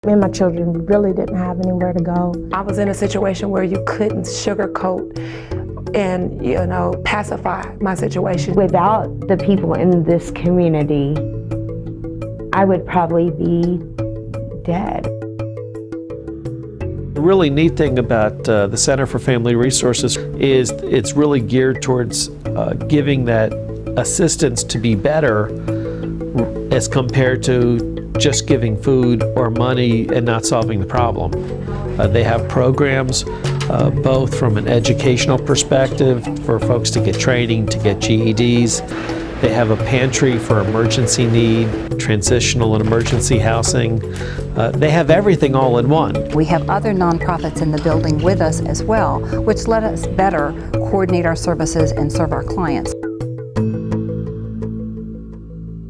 Me and my children really didn't have anywhere to go. I was in a situation where you couldn't sugarcoat and, pacify my situation. Without the people in this community, I would probably be dead. The really neat thing about the Center for Family Resources is it's really geared towards giving that assistance to be better as compared to just giving food or money and not solving the problem. They have programs both from an educational perspective for folks to get training, to get GEDs. They have a pantry for emergency need, transitional and emergency housing. They have everything all in one. We have other nonprofits in the building with us as well, which let us better coordinate our services and serve our clients.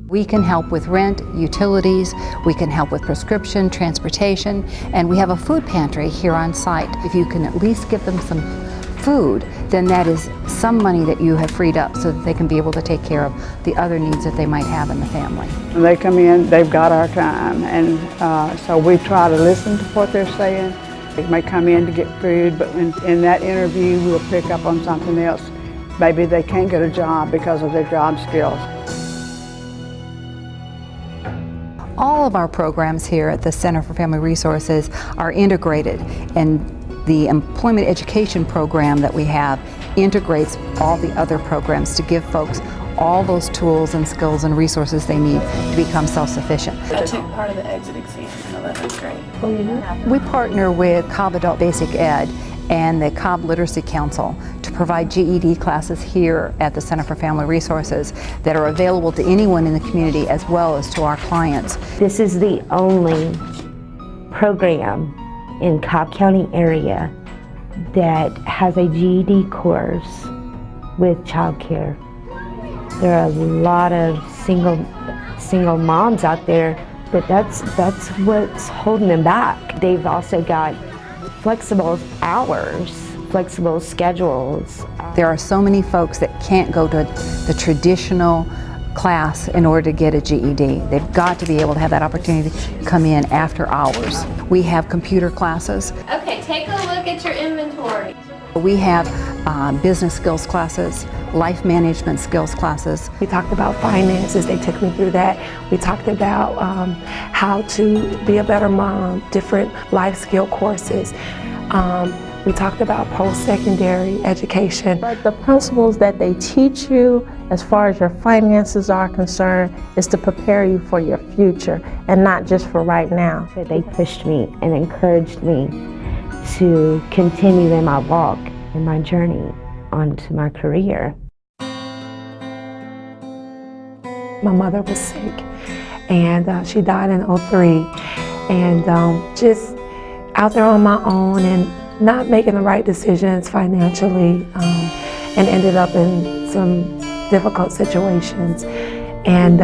We can help with rent, utilities, we can help with prescription, transportation, and we have a food pantry here on site. If you can at least give them some food, then that is some money that you have freed up so that they can be able to take care of the other needs that they might have in the family. When they come in, they've got our time, and so we try to listen to what they're saying. They may come in to get food, but in that interview we'll pick up on something else. Maybe they can't get a job because of their job skills. All of our programs here at the Center for Family Resources are integrated, and the employment education program that we have integrates all the other programs to give folks all those tools and skills and resources they need to become self-sufficient. I took part of the exit exam in 11th grade. Oh, you did? We partner with Cobb Adult Basic Ed and the Cobb Literacy Council to provide GED classes here at the Center for Family Resources that are available to anyone in the community as well as to our clients. This is the only program in Cobb County area that has a GED course with childcare. There are a lot of single moms out there, but that's what's holding them back. They've also got flexible hours, flexible schedules. There are so many folks that can't go to the traditional class in order to get a GED. They've got to be able to have that opportunity to come in after hours. We have computer classes. Okay, take a look at your inventory. We have business skills classes, life management skills classes. We talked about finances, they took me through that. We talked about how to be a better mom, different life skill courses. We talked about post-secondary education. But the principles that they teach you as far as your finances are concerned is to prepare you for your future and not just for right now. They pushed me and encouraged me to continue in my walk and my journey onto my career. My mother was sick and she died in '03, and just out there on my own and not making the right decisions financially, and ended up in some difficult situations and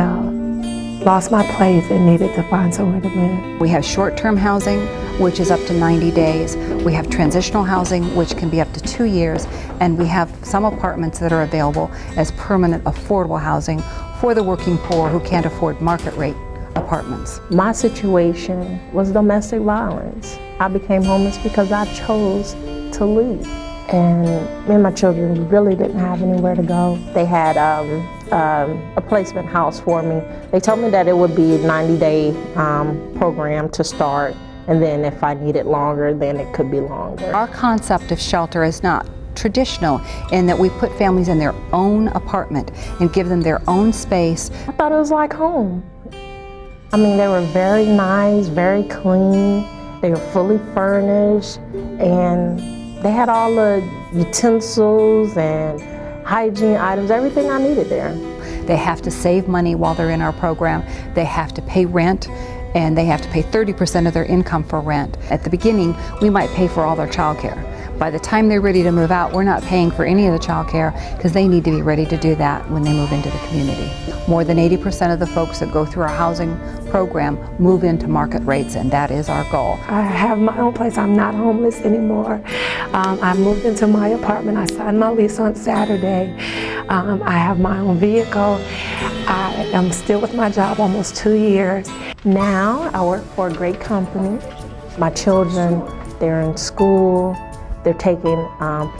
lost my place and needed to find somewhere to live. We have short-term housing, which is up to 90 days. We have transitional housing, which can be up to 2 years, and we have some apartments that are available as permanent affordable housing for the working poor who can't afford market rate apartments. My situation was domestic violence. I became homeless because I chose to leave. And me and my children really didn't have anywhere to go. They had a placement house for me. They told me that it would be a 90-day program to start, and then if I needed longer, then it could be longer. Our concept of shelter is not traditional in that we put families in their own apartment and give them their own space. I thought it was like home. I mean, they were very nice, very clean. They were fully furnished, and they had all the utensils and hygiene items, everything I needed there. They have to save money while they're in our program. They have to pay rent, and they have to pay 30% of their income for rent. At the beginning, we might pay for all their childcare, By the time they're ready to move out, we're not paying for any of the child care because they need to be ready to do that when they move into the community. More than 80% of the folks that go through our housing program move into market rates, and that is our goal. I have my own place. I'm not homeless anymore. I moved into my apartment. I signed my lease on Saturday. I have my own vehicle. I am still with my job almost 2 years. Now I work for a great company. My children, they're in school. They're taking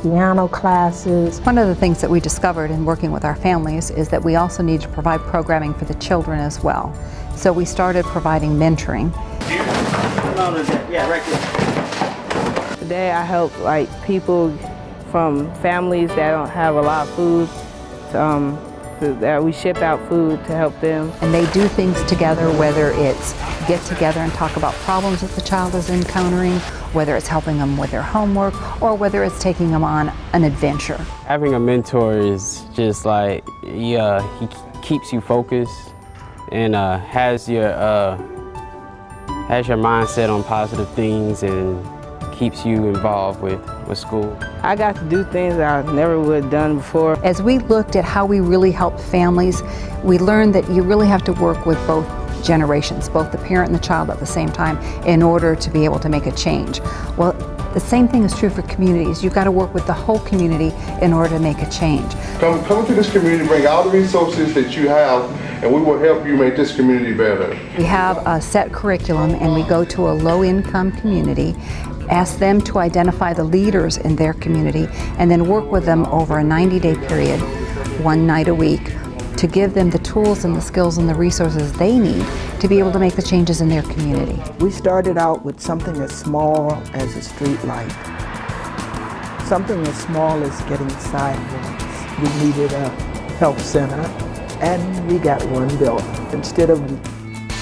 piano classes. One of the things that we discovered in working with our families is that we also need to provide programming for the children as well. So we started providing mentoring. Yeah, right there. Today I help people from families that don't have a lot of food, that we ship out food to help them. And they do things together, whether it's get together and talk about problems that the child is encountering, whether it's helping them with their homework, or whether it's taking them on an adventure. Having a mentor is just like, he keeps you focused and has your mindset on positive things and keeps you involved with school. I got to do things I never would have done before. As we looked at how we really help families, we learned that you really have to work with both generations, both the parent and the child at the same time, in order to be able to make a change. Well, the same thing is true for communities. You've got to work with the whole community in order to make a change. Come to this community, bring all the resources that you have, and we will help you make this community better. We have a set curriculum, and we go to a low-income community, ask them to identify the leaders in their community, and then work with them over a 90-day period, one night a week, to give them the tools and the skills and the resources they need to be able to make the changes in their community. We started out with something as small as a street light. Something as small as getting sidewalks. We needed a health center, and we got one built. Instead of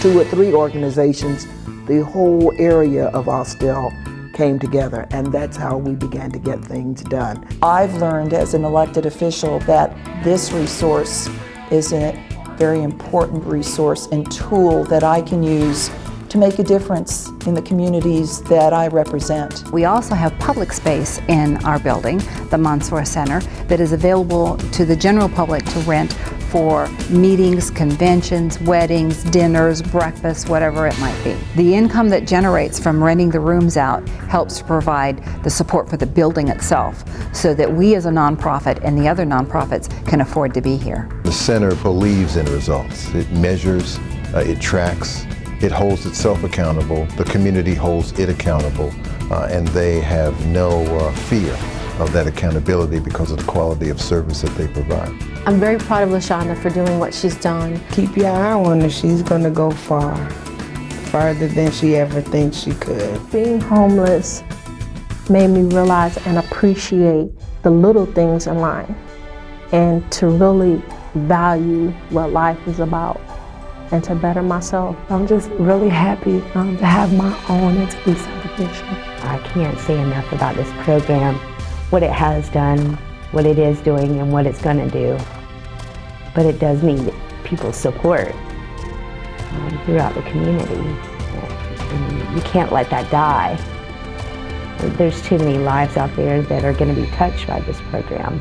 2 or 3 organizations, the whole area of Austell came together, and that's how we began to get things done. I've learned as an elected official that this resource is a very important resource and tool that I can use to make a difference in the communities that I represent. We also have public space in our building, the Mansour Center, that is available to the general public to rent for meetings, conventions, weddings, dinners, breakfasts, whatever it might be. The income that generates from renting the rooms out helps to provide the support for the building itself, so that we as a nonprofit and the other nonprofits can afford to be here. The center believes in results. It measures, it tracks, it holds itself accountable, the community holds it accountable, and they have no fear of that accountability because of the quality of service that they provide. I'm very proud of LaShonda for doing what she's done. Keep your eye on her. She's going to go far, farther than she ever thinks she could. Being homeless made me realize and appreciate the little things in life and to really value what life is about and to better myself. I'm just really happy to have my own and to be self-sufficient. I can't say enough about this program, what it has done, what it is doing, and what it's going to do. But it does need people's support throughout the community. And you can't let that die. There's too many lives out there that are going to be touched by this program.